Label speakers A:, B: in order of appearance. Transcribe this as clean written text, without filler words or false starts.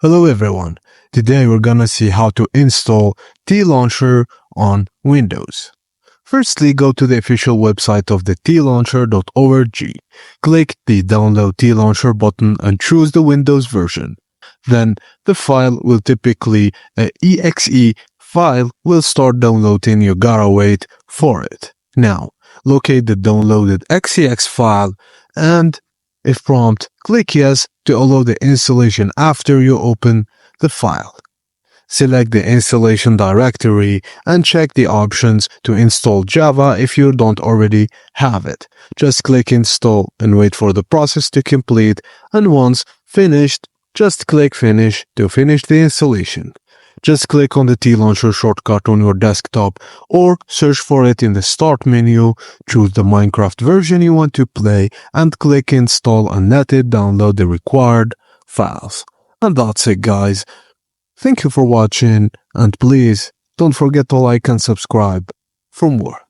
A: Hello everyone, today we're gonna see how to install Tlauncher on Windows. Firstly, go to the official website of the tlauncher.org. Click the Download Tlauncher button and choose the Windows version. Then the file will typically, an exe file will start downloading. You gotta wait for it. Now, locate the downloaded xex file and if prompt, click Yes to allow the installation after you open the file. Select the installation directory and check the options to install Java if you don't already have it. Just click Install and wait for the process to complete, and once finished, just click Finish to finish the installation. Just click on the Tlauncher shortcut on your desktop or search for it in the Start menu, choose the Minecraft version you want to play and click Install and let it download the required files. And that's it guys. Thank you for watching and please don't forget to like and subscribe for more.